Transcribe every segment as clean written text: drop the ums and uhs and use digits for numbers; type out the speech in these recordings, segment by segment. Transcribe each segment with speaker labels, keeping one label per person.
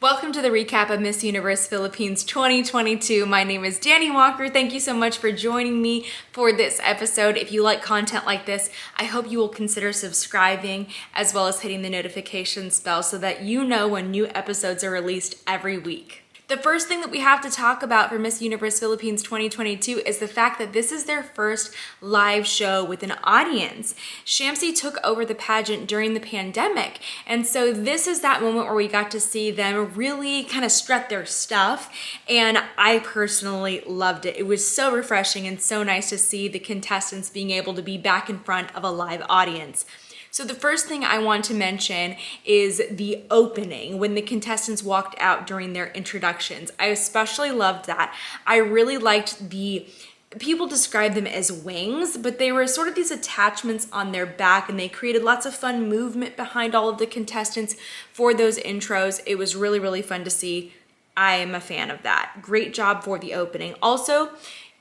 Speaker 1: Welcome to the recap of Miss Universe Philippines 2022. My name is Dani Walker. Thank you so much for joining me for this episode. If you like content like this, I hope you will consider subscribing as well as hitting the notifications bell so that you know when new episodes are released every week. The first thing that we have to talk about for Miss Universe Philippines 2022 is the fact that this is their first live show with an audience. Shamsi took over the pageant during the pandemic, and so this is that moment where we got to see them really kind of strut their stuff, and I personally loved it. It was so refreshing and so nice to see the contestants being able to be back in front of a live audience. So the first thing I want to mention is the opening when the contestants walked out during their introductions. I especially loved that. I really liked people describe them as wings, but they were sort of these attachments on their back, and they created lots of fun movement behind all of the contestants for those intros. It was really, really fun to see. I am a fan of that. Great job for the opening. Also,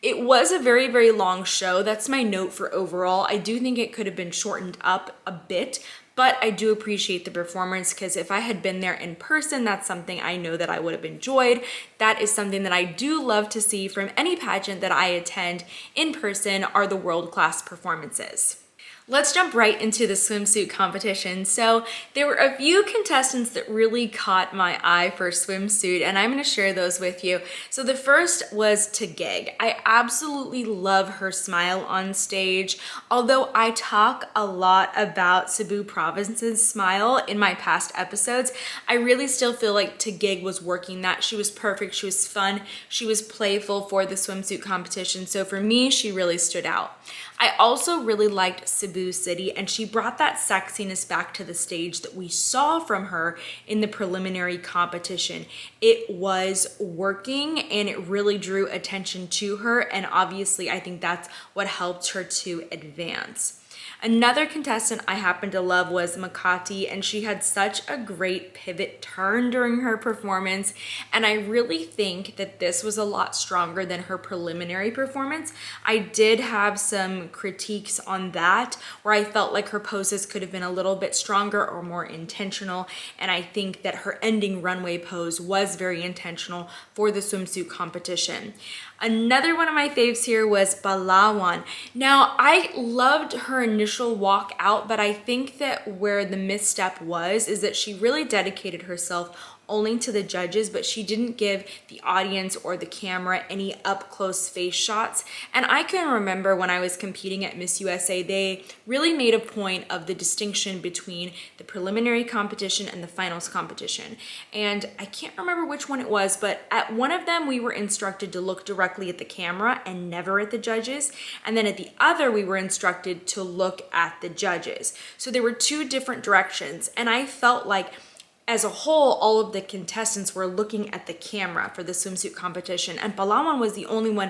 Speaker 1: it was a very, very long show. That's my note for overall. I do think it could have been shortened up a bit, but I do appreciate the performance because if I had been there in person, that's something I know that I would have enjoyed. That is something that I do love to see from any pageant that I attend in person, are the world-class performances. Let's jump right into the swimsuit competition. So there were a few contestants that really caught my eye for swimsuit, and I'm going to share those with you. So the first was Taegig. I absolutely love her smile on stage. Although I talk a lot about Cebu Province's smile in my past episodes, I really still feel like Taegig was working that. She was perfect, she was fun, she was playful for the swimsuit competition. So for me, she really stood out. I also really liked Cebu City, and she brought that sexiness back to the stage that we saw from her in the preliminary competition. It was working and it really drew attention to her, and obviously I think that's what helped her to advance. Another contestant I happened to love was Makati, and she had such a great pivot turn during her performance, and I really think that this was a lot stronger than her preliminary performance. I did have some critiques on that, where I felt like her poses could have been a little bit stronger or more intentional, and I think that her ending runway pose was very intentional for the swimsuit competition. Another one of my faves here was Palawan. Now, I loved her initial walk out, but I think that where the misstep was is that she really dedicated herself only to the judges, but she didn't give the audience or the camera any up close face shots. And I can remember when I was competing at Miss USA, they really made a point of the distinction between the preliminary competition and the finals competition. And I can't remember which one it was, but at one of them we were instructed to look directly at the camera and never at the judges. And then at the other we were instructed to look at the judges. So there were two different directions, and I felt like as a whole, all of the contestants were looking at the camera for the swimsuit competition, and Palawan was the only one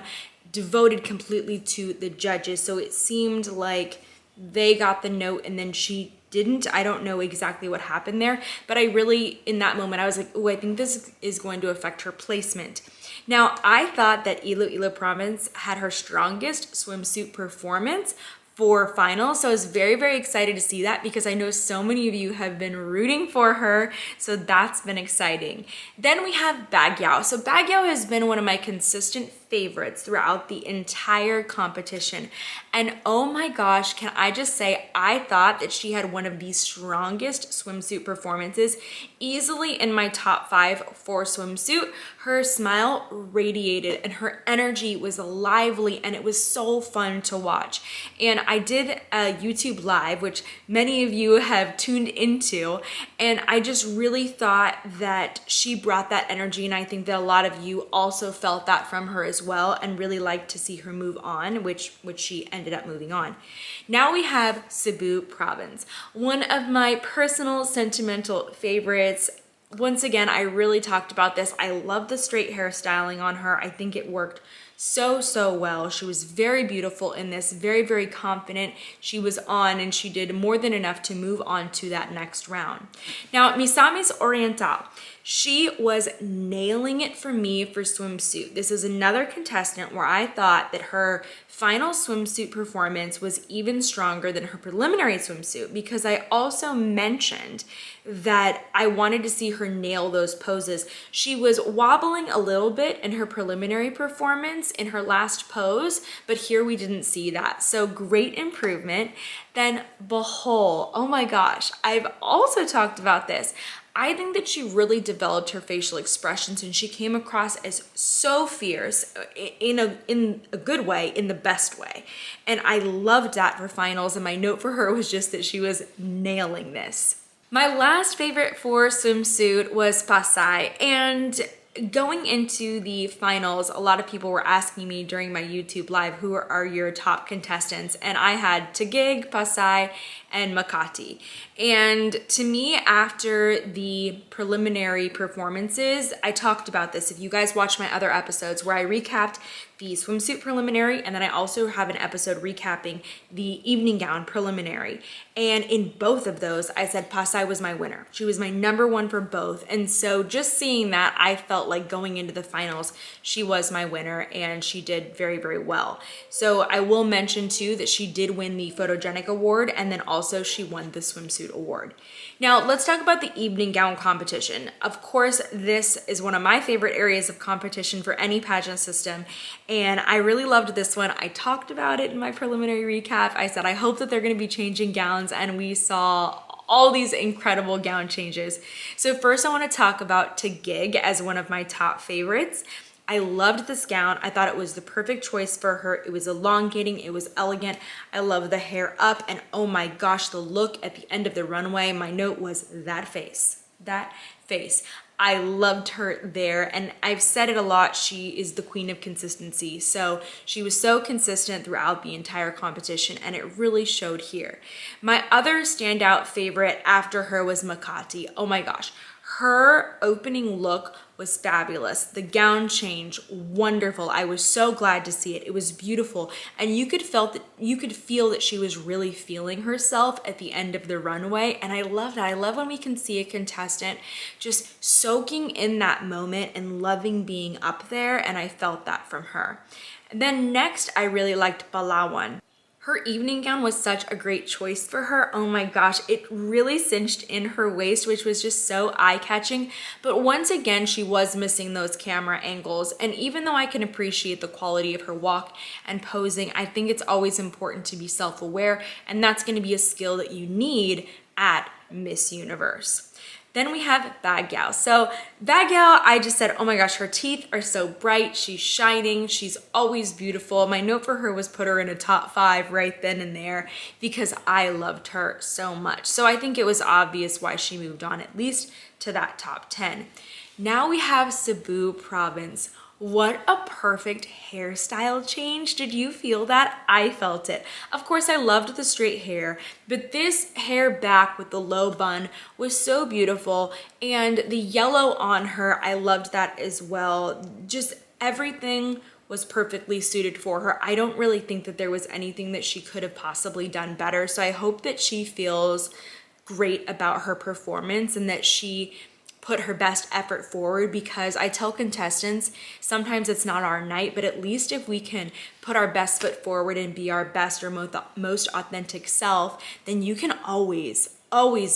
Speaker 1: devoted completely to the judges. So it seemed like they got the note and then she didn't. I don't know exactly what happened there, but I really, in that moment, I was like, oh, I think this is going to affect her placement. Now, I thought that Iloilo Province had her strongest swimsuit performance for finals. So I was very, very excited to see that because I know so many of you have been rooting for her. So that's been exciting. Then we have Baguio. So Baguio has been one of my consistent favorites throughout the entire competition. And oh my gosh, can I just say, I thought that she had one of the strongest swimsuit performances, easily in my top 5 for swimsuit. Her smile radiated and her energy was lively, and it was so fun to watch. And I did a YouTube live, which many of you have tuned into, and I just really thought that she brought that energy, and I think that a lot of you also felt that from her as well and really liked to see her move on, which she ended up moving on. Now we have Cebu Province, one of my personal sentimental favorites. Once again, I really talked about this. I love the straight hairstyling on her. I think it worked so well. She was very beautiful in this, very confident. She was on and she did more than enough to move on to that next round. Now, Misamis Oriental, she was nailing it for me for swimsuit. This is another contestant where I thought that her final swimsuit performance was even stronger than her preliminary swimsuit, because I also mentioned that I wanted to see her nail those poses. She was wobbling a little bit in her preliminary performance in her last pose, but here we didn't see that. So great improvement. Then Bahol, oh my gosh, I've also talked about this. I think that she really developed her facial expressions and she came across as so fierce in a good way, in the best way. And I loved that for finals, and my note for her was just that she was nailing this. My last favorite for swimsuit was Pasai, and going into the finals, a lot of people were asking me during my YouTube live, who are your top contestants? And I had Tagig, Pasai, and Makati. And to me, after the preliminary performances, I talked about this. If you guys watch my other episodes where I recapped the swimsuit preliminary, and then I also have an episode recapping the evening gown preliminary. And in both of those, I said Pasai was my winner. She was my number one for both. And so just seeing that, I felt like going into the finals, she was my winner and she did very well. So I will mention too that she did win the photogenic award, and then also she won the swimsuit award. Now let's talk about the evening gown competition. Of course, this is one of my favorite areas of competition for any pageant system, and I really loved this one. I talked about it in my preliminary recap. I said I hope that they're going to be changing gowns, and we saw all these incredible gown changes. So first I want to talk about Tagig as one of my top favorites. I loved this gown. I thought it was the perfect choice for her. It was elongating, it was elegant. I love the hair up, and oh my gosh, the look at the end of the runway. My note was that face, that face. I loved her there, and I've said it a lot, she is the queen of consistency. So she was so consistent throughout the entire competition, and it really showed here. My other standout favorite after her was Makati. Oh my gosh, her opening look was fabulous. The gown change, wonderful. I was so glad to see it. It was beautiful, and you could feel that she was really feeling herself at the end of the runway, and I love that. I love when we can see a contestant just soaking in that moment and loving being up there, and I felt that from her. And then next, I really liked Palawan. Her evening gown was such a great choice for her. Oh my gosh, it really cinched in her waist, which was just so eye-catching. But once again, she was missing those camera angles. And even though I can appreciate the quality of her walk and posing, I think it's always important to be self-aware, and that's going to be a skill that you need at Miss Universe. Then we have Baguio. So Baguio, I just said, oh my gosh, her teeth are so bright. She's shining. She's always beautiful. My note for her was put her in a top 5 right then and there because I loved her so much. So I think it was obvious why she moved on at least to that top 10. Now we have Cebu Province. What a perfect hairstyle change. Did you feel that? I felt it. Of course, I loved the straight hair, but this hair back with the low bun was so beautiful, and the yellow on her, I loved that as well. Just everything was perfectly suited for her. I don't really think that there was anything that she could have possibly done better, so I hope that she feels great about her performance and that she put her best effort forward, because I tell contestants sometimes it's not our night, but at least if we can put our best foot forward and be our best or most authentic self, then you can always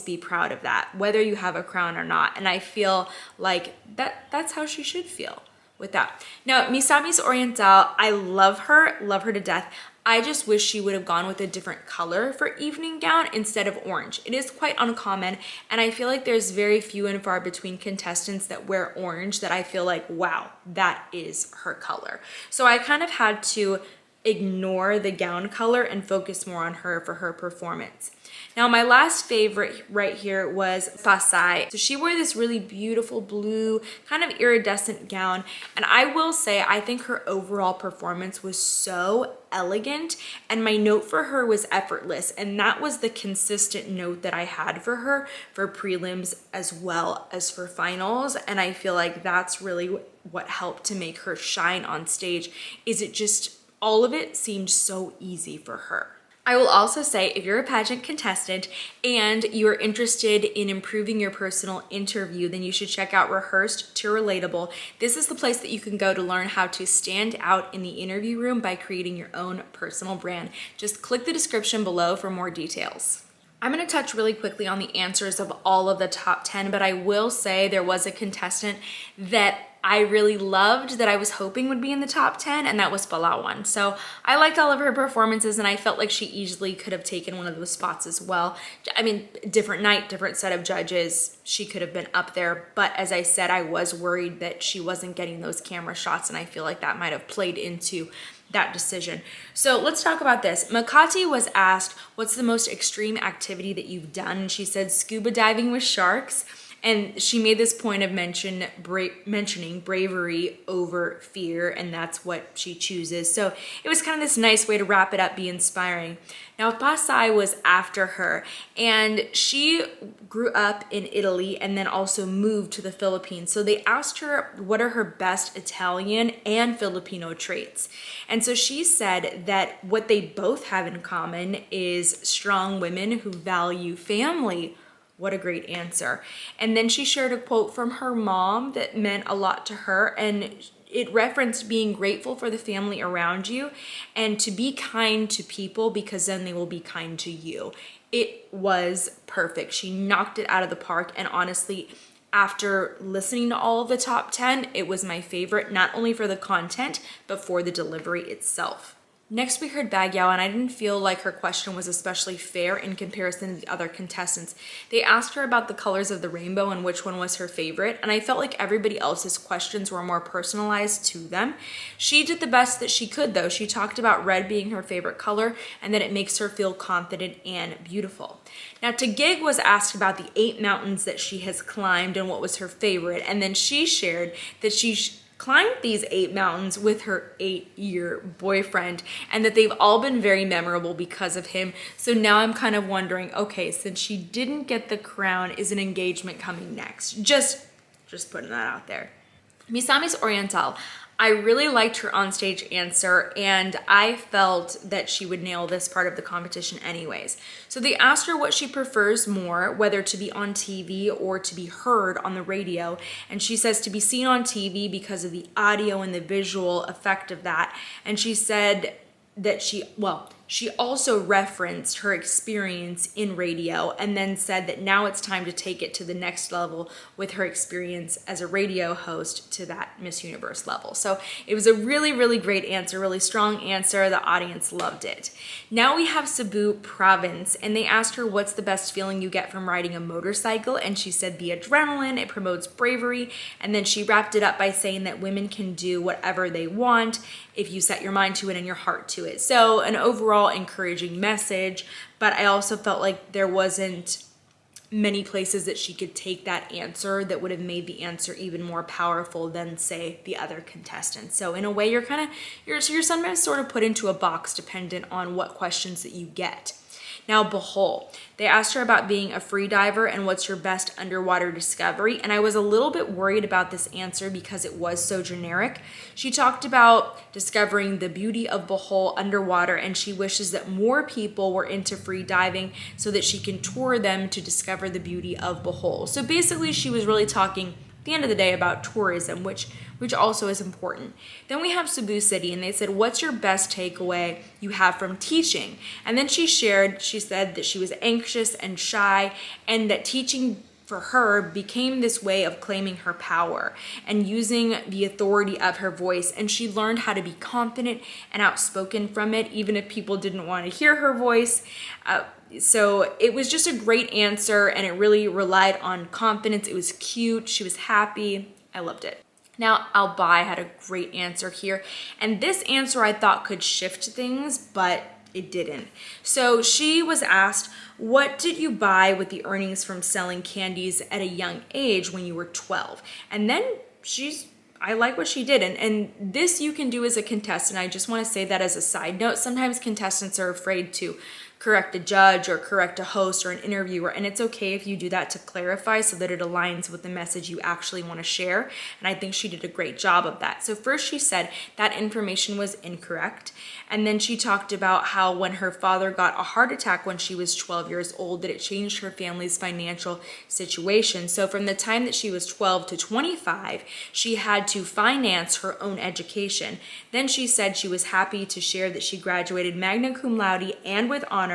Speaker 1: be proud of that, whether you have a crown or not. And I feel like that's how she should feel with that. Now, Misamis Oriental, I love her to death. I just wish she would have gone with a different color for evening gown instead of orange. It is quite uncommon, and I feel like there's very few and far between contestants that wear orange that I feel like, wow, that is her color. So I kind of had to ignore the gown color and focus more on her for her performance. Now, my last favorite right here was Fasai. So she wore this really beautiful blue, kind of iridescent gown. And I will say, I think her overall performance was so elegant. And my note for her was effortless. And that was the consistent note that I had for her for prelims as well as for finals. And I feel like that's really what helped to make her shine on stage, is it just, all of it seemed so easy for her. I will also say, if you're a pageant contestant and you're interested in improving your personal interview, then you should check out Rehearsed to Relatable. This is the place that you can go to learn how to stand out in the interview room by creating your own personal brand. Just click the description below for more details. I'm going to touch really quickly on the answers of all of the top 10, but I will say there was a contestant that I really loved that I was hoping would be in the top 10, and that was Palawan. So I liked all of her performances, and I felt like she easily could have taken one of those spots as well. I mean, different night, different set of judges, she could have been up there. But as I said, I was worried that she wasn't getting those camera shots, and I feel like that might have played into that decision. So let's talk about this. Makati was asked, what's the most extreme activity that you've done? And she said scuba diving with sharks. And she made this point of mentioning bravery over fear, and that's what she chooses. So it was kind of this nice way to wrap it up, be inspiring. Now, Pasay was after her, and she grew up in Italy and then also moved to the Philippines. So they asked her what are her best Italian and Filipino traits. And so she said that what they both have in common is strong women who value family. What a great answer. And then she shared a quote from her mom that meant a lot to her, and it referenced being grateful for the family around you and to be kind to people because then they will be kind to you. It was perfect. She knocked it out of the park, and honestly, after listening to all of the top 10, it was my favorite, not only for the content, but for the delivery itself. Next, we heard Baguio, and I didn't feel like her question was especially fair in comparison to the other contestants. They asked her about the colors of the rainbow and which one was her favorite, and I felt like everybody else's questions were more personalized to them. She did the best that she could, though. She talked about red being her favorite color and that it makes her feel confident and beautiful. Now, Taguig was asked about the 8 mountains that she has climbed and what was her favorite, and then she shared that she climbed these 8 mountains with her 8-year boyfriend, and that they've all been very memorable because of him. So now I'm kind of wondering, okay, since she didn't get the crown, is an engagement coming next? Just putting that out there. Misamis Oriental. I really liked her onstage answer, and I felt that she would nail this part of the competition anyways. So they asked her what she prefers more, whether to be on TV or to be heard on the radio. And she says to be seen on TV because of the audio and the visual effect of that. And she said that she also referenced her experience in radio and then said that now it's time to take it to the next level with her experience as a radio host to that Miss Universe level. So it was a really, really great answer, really strong answer. The audience loved it. Now we have Cebu Province, and they asked her what's the best feeling you get from riding a motorcycle, and she said the adrenaline, it promotes bravery, and then she wrapped it up by saying that women can do whatever they want if you set your mind to it and your heart to it. So an overall encouraging message, but I also felt like there wasn't many places that she could take that answer that would have made the answer even more powerful than, say, the other contestants. So in a way, you're sometimes sort of put into a box dependent on what questions that you get. Now, Bohol. They asked her about being a free diver and what's your best underwater discovery, and I was a little bit worried about this answer because it was so generic. She talked about discovering the beauty of Bohol underwater, and she wishes that more people were into free diving so that she can tour them to discover the beauty of Bohol. So basically, she was really talking at the end of the day about tourism, which also is important. Then we have Cebu City, and they said, what's your best takeaway you have from teaching? And then she said that she was anxious and shy, and that teaching for her became this way of claiming her power and using the authority of her voice. And she learned how to be confident and outspoken from it, even if people didn't want to hear her voice. So it was just a great answer, and it really relied on confidence. It was cute. She was happy. I loved it. Now, Albay had a great answer here, and this answer I thought could shift things, but it didn't. So she was asked, what did you buy with the earnings from selling candies at a young age when you were 12? And then I like what she did. And this you can do as a contestant. I just want to say that as a side note. Sometimes contestants are afraid to correct a judge or correct a host or an interviewer, and it's okay if you do that to clarify so that it aligns with the message you actually want to share. And I think she did a great job of that. So first she said that information was incorrect, and then she talked about how when her father got a heart attack when she was 12 years old, that it changed her family's financial situation. So from the time that she was 12 to 25, she had to finance her own education. Then she said she was happy to share that she graduated magna cum laude and with honors,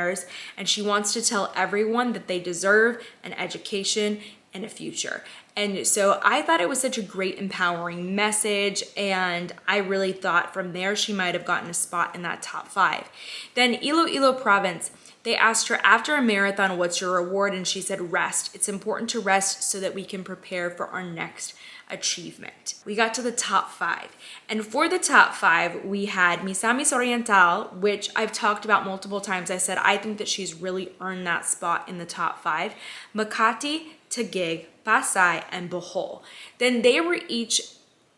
Speaker 1: and she wants to tell everyone that they deserve an education and a future. And so I thought it was such a great empowering message, and I really thought from there she might have gotten a spot in that top 5. Then Iloilo province, they asked her after a marathon, what's your reward? And she said, rest. It's important to rest so that we can prepare for our next achievement. We got to the top 5. And for the top 5, we had Misamis Oriental, which I've talked about multiple times. I said, I think that she's really earned that spot in the top 5. Makati, Taguig, Pasay, and Bohol. Then they were each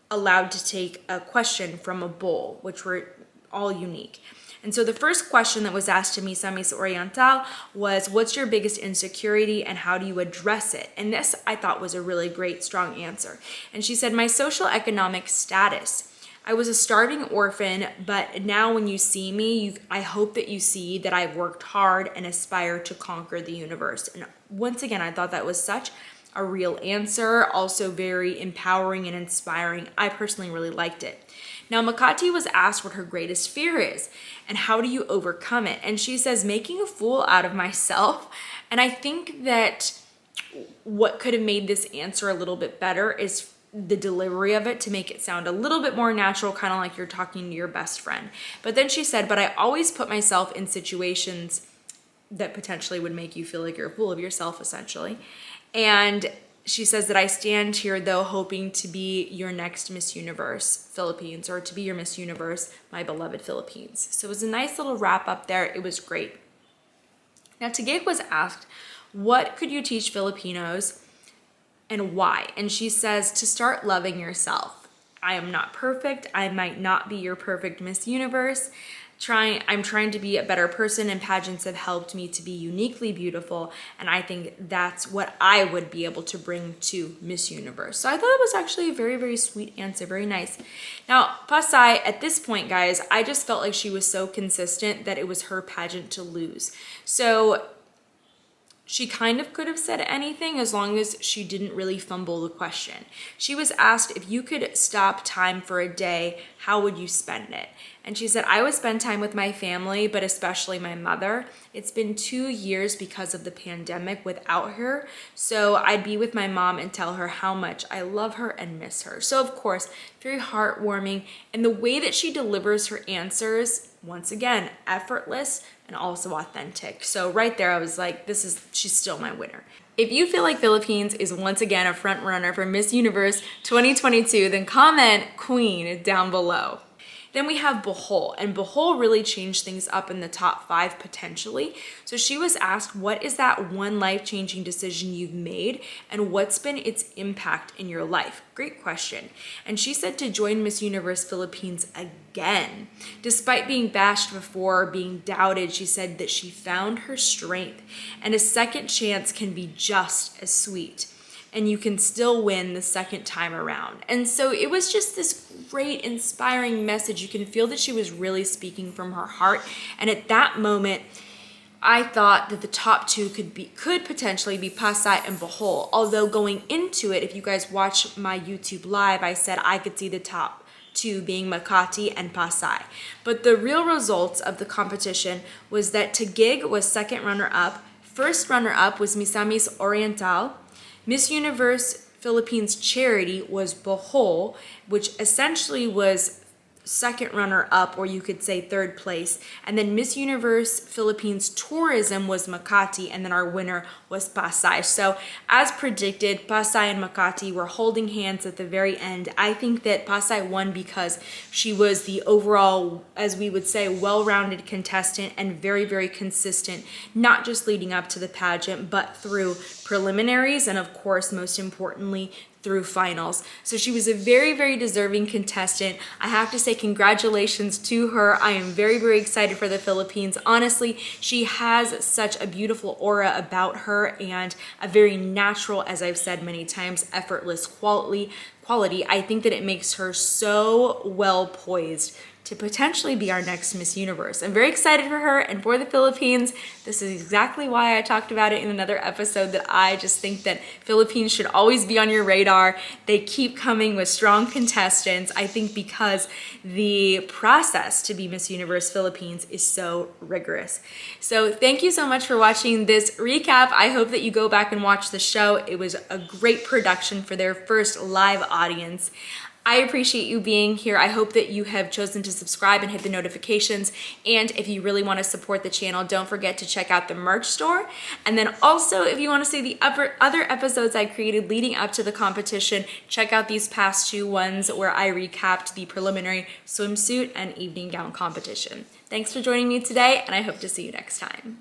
Speaker 1: allowed to take a question from a bowl, which were all unique. And so the first question that was asked to Misamis Oriental was, what's your biggest insecurity and how do you address it? And this I thought was a really great, strong answer. And she said, my social economic status. I was a starving orphan, but now when you see me, I hope that you see that I've worked hard and aspire to conquer the universe. And once again, I thought that was such a real answer, also very empowering and inspiring. I personally really liked it. Now, Makati was asked what her greatest fear is and how do you overcome it? And she says, making a fool out of myself. And I think that what could have made this answer a little bit better is the delivery of it to make it sound a little bit more natural, kind of like you're talking to your best friend. But then she said, but I always put myself in situations that potentially would make you feel like you're a fool of yourself, essentially. And she says that I stand here, though, hoping to be your next Miss Universe Philippines, or to be your Miss Universe, my beloved Philippines. So it was a nice little wrap up there. It was great. Now, Taguig was asked, what could you teach Filipinos and why? And she says, to start loving yourself. I am not perfect. I might not be your perfect Miss Universe. I'm trying to be a better person, and pageants have helped me to be uniquely beautiful, and I think that's what I would be able to bring to Miss Universe. So I thought it was actually a very, very sweet answer, very nice. Now, Pasay, at this point, guys, I just felt like she was so consistent that it was her pageant to lose. So she kind of could have said anything as long as she didn't really fumble the question. She was asked, if you could stop time for a day, how would you spend it? And she said, I would spend time with my family, but especially my mother. It's been 2 years because of the pandemic without her. So I'd be with my mom and tell her how much I love her and miss her. So of course, very heartwarming. And the way that she delivers her answers, once again, effortless and also authentic. So right there, I was like, she's still my winner. If you feel like Philippines is once again a front runner for Miss Universe 2022, then comment Queen down below. Then we have Bohol, and Bohol really changed things up in the top 5 potentially. So she was asked, what is that one life-changing decision you've made, and what's been its impact in your life? Great question. And she said to join Miss Universe Philippines again. Despite being bashed before, being doubted, she said that she found her strength, and a second chance can be just as sweet, and you can still win the second time around. And so it was just this great, inspiring message. You can feel that she was really speaking from her heart. And at that moment, I thought that the top 2 could potentially be Pasay and Bohol. Although going into it, if you guys watch my YouTube live, I said I could see the top 2 being Makati and Pasay. But the real results of the competition was that Taguig was second runner-up. First runner-up was Misamis Oriental. Miss Universe Philippines charity was Bohol, which essentially was second runner up, or you could say third place. And then Miss Universe Philippines Tourism was Makati, and then our winner was Pasay. So as predicted, Pasay and Makati were holding hands at the very end. I think that Pasay won because she was the overall, as we would say, well-rounded contestant and very, very consistent, not just leading up to the pageant, but through preliminaries and of course, most importantly, through finals. So she was a very, very deserving contestant. I have to say congratulations to her. I am very, very excited for the Philippines. Honestly, she has such a beautiful aura about her and a very natural, as I've said many times, effortless quality. I think that it makes her so well poised to potentially be our next Miss Universe. I'm very excited for her and for the Philippines. This is exactly why I talked about it in another episode, that I just think that Philippines should always be on your radar. They keep coming with strong contestants, I think because the process to be Miss Universe Philippines is so rigorous. So thank you so much for watching this recap. I hope that you go back and watch the show. It was a great production for their first live audience. I appreciate you being here. I hope that you have chosen to subscribe and hit the notifications. And if you really want to support the channel, don't forget to check out the merch store. And then also, if you want to see the other episodes I created leading up to the competition, check out these past 2 ones where I recapped the preliminary swimsuit and evening gown competition. Thanks for joining me today, and I hope to see you next time.